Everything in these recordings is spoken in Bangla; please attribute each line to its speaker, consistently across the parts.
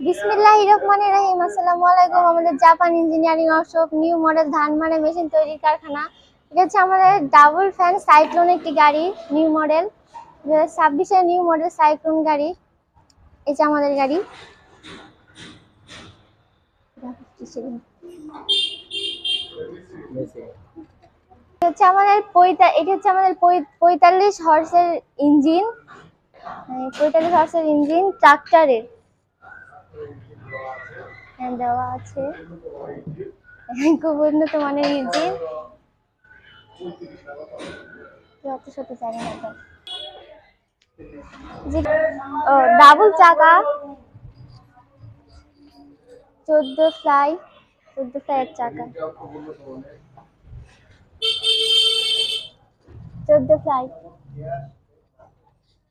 Speaker 1: বিসমিল্লাহির রহমানির রহিম। আসসালামু আলাইকুম। আমাদের Japan engineering workshop new model ধানমারে মেশিন তৈরির কারখানা। এটা হচ্ছে আমাদের ডাবল ফ্যান সাইক্লোন একটি গাড়ি, নিউ মডেল 2026-এর নিউ মডেল সাইক্লোন গাড়ি। এই যে আমাদের গাড়ি। এটা হচ্ছে আমাদের 45 হর্সের ইঞ্জিন, 45 হর্সের ইঞ্জিন ট্রাক্টরের দেওয়া আছে। খুব উন্নত মানের ইঞ্জিন, যত শত জানি না তো। ও ডাবল চাকা, 14 ফ্লাই এক চাকা, 14 ফ্লাই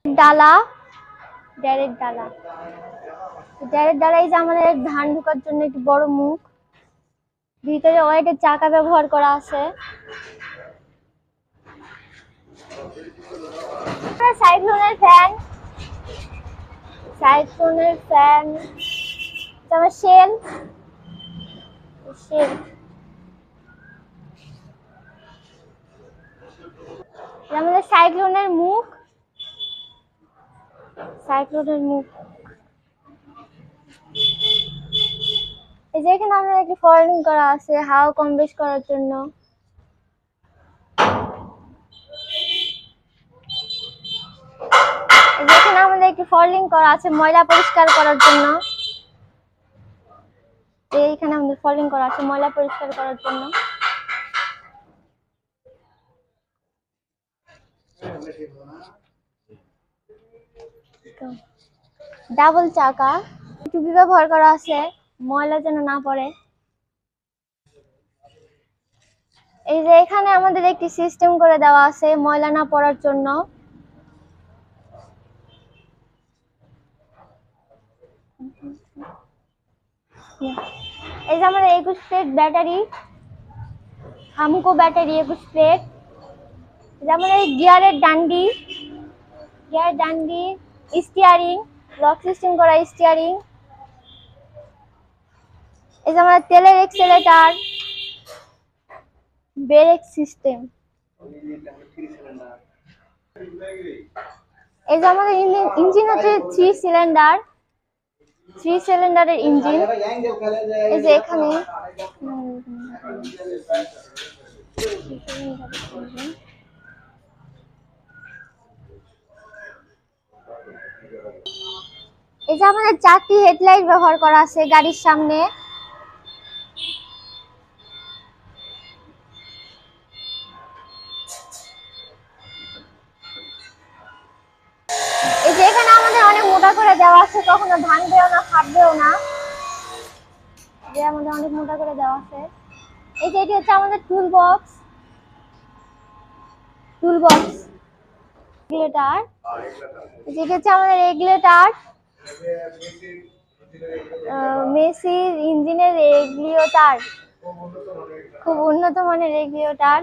Speaker 1: ডালা, ডাইরেক্ট ডালা। এই যে আমাদের ধান ঢোকার জন্য একটি বড় মুখ, ভিতরে ওয়েটের চাকা ব্যবহার করা আছে। সাইক্লোনের ফ্যান, তারপর শেল, আমাদের সাইক্লোনের মুখ, এই যে এখানে আমাদের একটি ফয়েলিং করা আছে হাওয়া কম বেশ করার জন্য। এখানে আমাদের একটি ফয়েলিং করা আছে ময়লা পরিষ্কার করার জন্য। এইখানে আমাদের ফয়েলিং করা আছে ময়লা পরিষ্কার করার জন্য। ডাবল চাকা, টুপি ব্যবহার করা আছে ময়লা যেন না পড়ে। এই যে এখানে আমাদের একটি সিস্টেম করে দেওয়া আছে ময়লা না পড়ার জন্য। এই যে আমাদের 21 plate battery, Hamko battery 21 plate. যেমন এই গিয়ারের ডান্ডি, স্টিয়ারিং, লক সিস্টেম করা স্টিয়ারিং। এই যে আমাদের তেলের এক্সেলেটর, ব্রেক সিস্টেম। এই যে আমাদের ইঞ্জিন হচ্ছে 3 সিলিন্ডারের ইঞ্জিন। এই যে এখানে এই যে আমাদের 4টি হেডলাইট ব্যবহার করা আছে গাড়ির সামনে। এই যে এখানে আমাদের অনেক মোটা করে দেওয়া আছে, কখনো ভাঙবেও না ফাটবেও না, যে আমাদের অনেক মোটা করে দেওয়া আছে। এই যে এটি হচ্ছে আমাদের টুল বক্স, রেগুলেটর। যেটা হচ্ছে আমাদের রেগুলেটর, মেসির ইঞ্জিনের রেগুলেটর, খুব উন্নত মানের রেগুলেটর।